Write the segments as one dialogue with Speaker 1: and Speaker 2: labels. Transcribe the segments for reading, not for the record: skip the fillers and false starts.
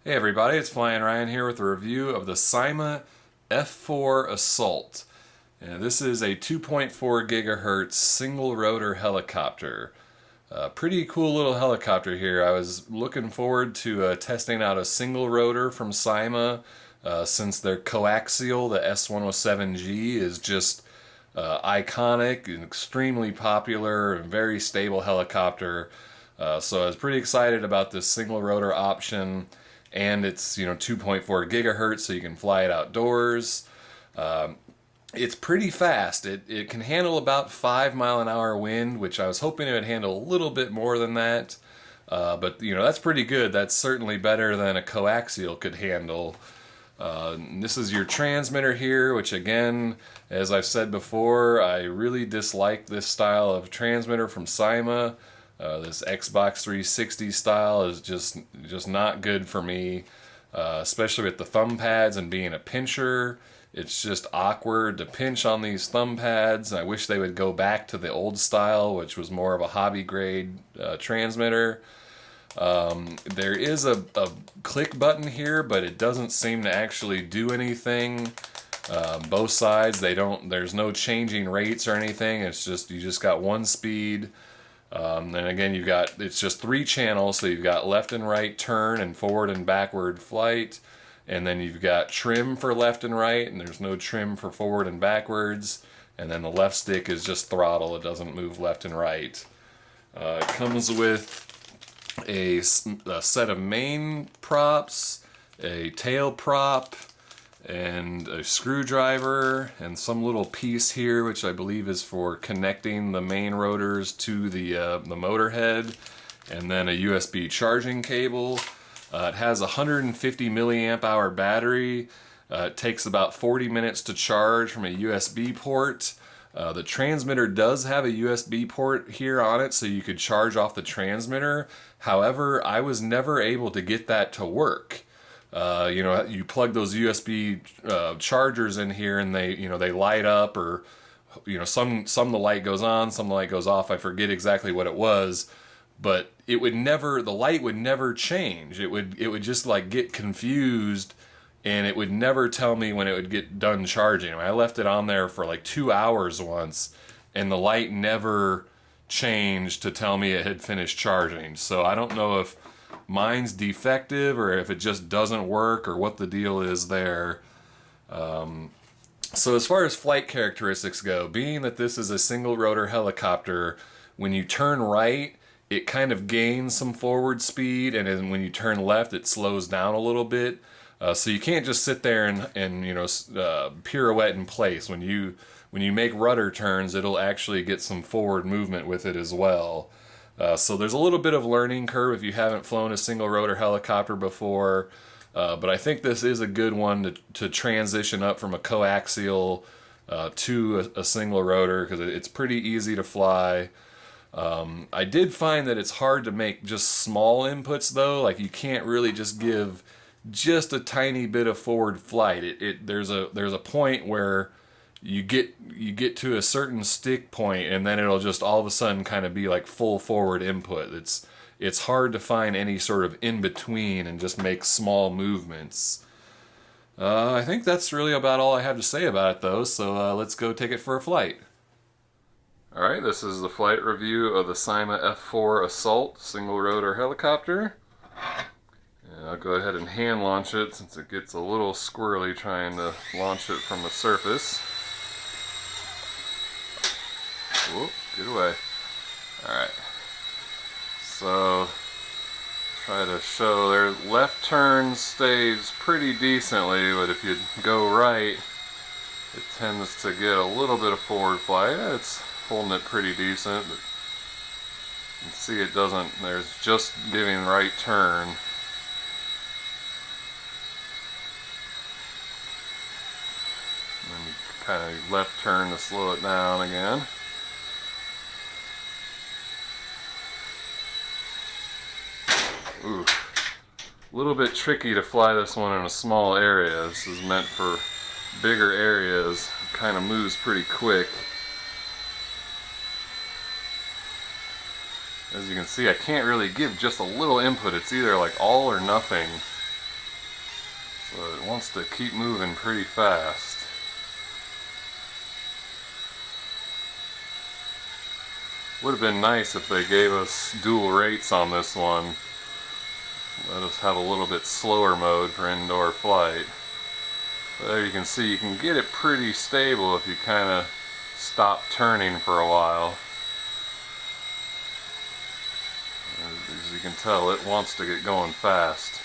Speaker 1: Hey everybody, it's Flyin Ryan here with a review of the Syma F4 Assault. And this is a 2.4 gigahertz single rotor helicopter. Pretty cool little helicopter here. I was looking forward to testing out a single rotor from Syma since their coaxial, the S107G, is just iconic and extremely popular and very stable helicopter. So I was pretty excited about this single rotor option. And it's 2.4 gigahertz, so you can fly it outdoors. It's pretty fast. It can handle about 5 mile-an-hour wind, which I was hoping it would handle a little bit more than that. But that's pretty good. That's certainly better than a coaxial could handle. This is your transmitter here, which again, as I've said before, I really dislike this style of transmitter from Syma. This Xbox 360 style is just not good for me, especially with the thumb pads and being a pincher. It's just awkward to pinch on these thumb pads. I wish they would go back to the old style, which was more of a hobby grade transmitter. There is a click button here, but it doesn't seem to actually do anything. Both sides, there's no changing rates or anything. It's just, you just got one speed. And again, it's just 3 channels, so you've got left and right turn and forward and backward flight, and then you've got trim for left and right, and there's no trim for forward and backwards, and then the left stick is just throttle. It doesn't move left and right. It comes with a set of main props, a tail prop, and a screwdriver, and some little piece here which I believe is for connecting the main rotors to the motor head, and then a USB charging cable. It has a 150 milliamp hour battery. It takes about 40 minutes to charge from a USB port. The transmitter does have a USB port here on it, so you could charge off the transmitter. However, I was never able to get that to work. You plug those USB chargers in here, and they light up, or some the light goes on, some the light goes off. I forget exactly what it was, but the light would never change. It would just like get confused, and it would never tell me when it would get done charging. I left it on there for like 2 hours once, and the light never changed to tell me it had finished charging. So I don't know if mine's defective or if it just doesn't work or what the deal is there. So as far as flight characteristics go, being that this is a single rotor helicopter, when you turn right, it kind of gains some forward speed, and then when you turn left, it slows down a little bit. So you can't just sit there and pirouette in place. When you make rudder turns, it'll actually get some forward movement with it as well. So there's a little bit of learning curve if you haven't flown a single rotor helicopter before, but I think this is a good one to transition up from a coaxial to a single rotor, because it's pretty easy to fly. I did find that it's hard to make just small inputs though. Like, you can't really just give just a tiny bit of forward flight. There's a point where you get to a certain stick point, and then it'll just all of a sudden kind of be like full forward input. It's hard to find any sort of in between and just make small movements. I think that's really about all I have to say about it though, so let's go take it for a flight. Alright, this is the flight review of the Syma F4 Assault single rotor helicopter. And I'll go ahead and hand launch it since it gets a little squirrely trying to launch it from the surface. Whoop, get away. Alright. So, try to show their left turn stays pretty decently, but if you go right, it tends to get a little bit of forward flight. It's holding it pretty decent, but you can see it doesn't, there's just giving right turn. And then you kind of left turn to slow it down again. Ooh, a little bit tricky to fly this one in a small area. This is meant for bigger areas. It kind of moves pretty quick. As you can see, I can't really give just a little input. It's either like all or nothing. So it wants to keep moving pretty fast. Would have been nice if they gave us dual rates on this one. Let us have a little bit slower mode for indoor flight. But there you can see you can get it pretty stable if you kind of stop turning for a while. As you can tell, it wants to get going fast.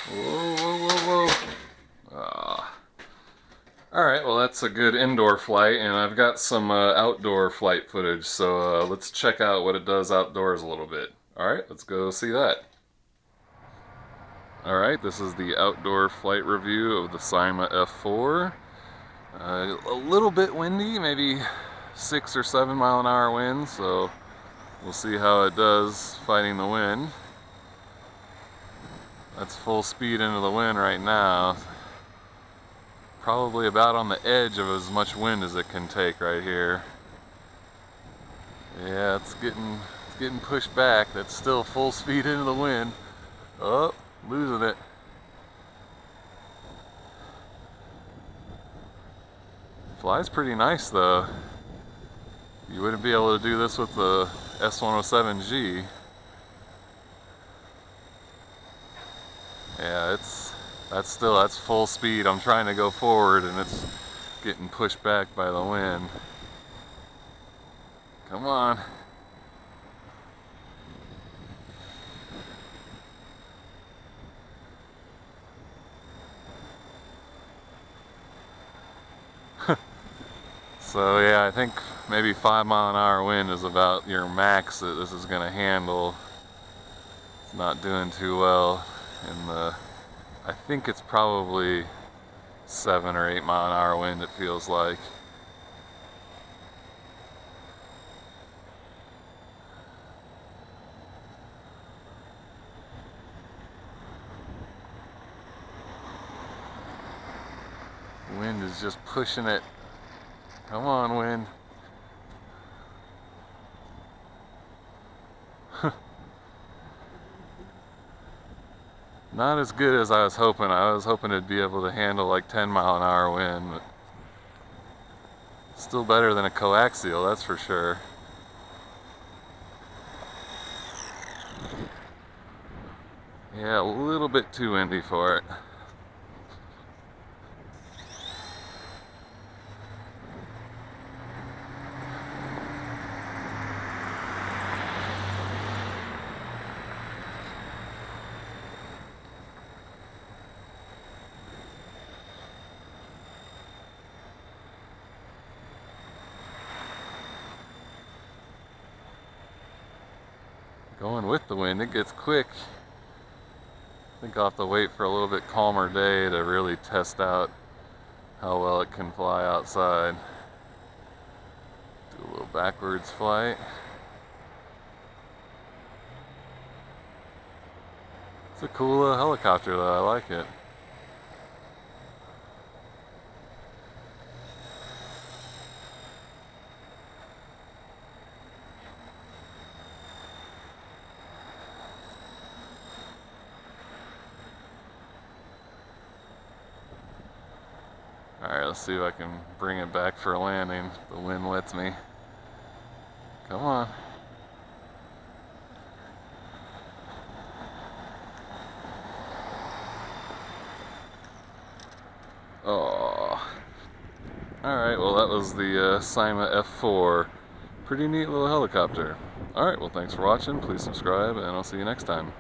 Speaker 1: Whoa, whoa, whoa, whoa. Alright, well that's a good indoor flight, and I've got some outdoor flight footage, so let's check out what it does outdoors a little bit. Alright, let's go see that. Alright, this is the outdoor flight review of the Syma F4. A little bit windy, maybe 6 or 7 mile an hour wind, so we'll see how it does fighting the wind. That's full speed into the wind right now. Probably about on the edge of as much wind as it can take right here. Yeah, it's getting pushed back. That's still full speed into the wind. Oh, losing it. Flies pretty nice though. You wouldn't be able to do this with the S107G. Yeah, that's full speed. I'm trying to go forward and it's getting pushed back by the wind. Come on. So yeah, I think maybe 5 mile an hour wind is about your max that this is gonna handle. It's not doing too well in the, I think it's probably 7 or 8 mile an hour wind, it feels like. Wind is just pushing it. Come on, wind. Not as good as I was hoping. I was hoping it'd be able to handle like 10 mile an hour wind, but still better than a coaxial, that's for sure. Yeah, a little bit too windy for it. Going with the wind, it gets quick. I think I'll have to wait for a little bit calmer day to really test out how well it can fly outside. Do a little backwards flight. It's a cool helicopter though, I like it. Alright, let's see if I can bring it back for a landing. The wind lets me. Come on. Oh. Alright, well that was the Syma F4. Pretty neat little helicopter. Alright, well thanks for watching. Please subscribe and I'll see you next time.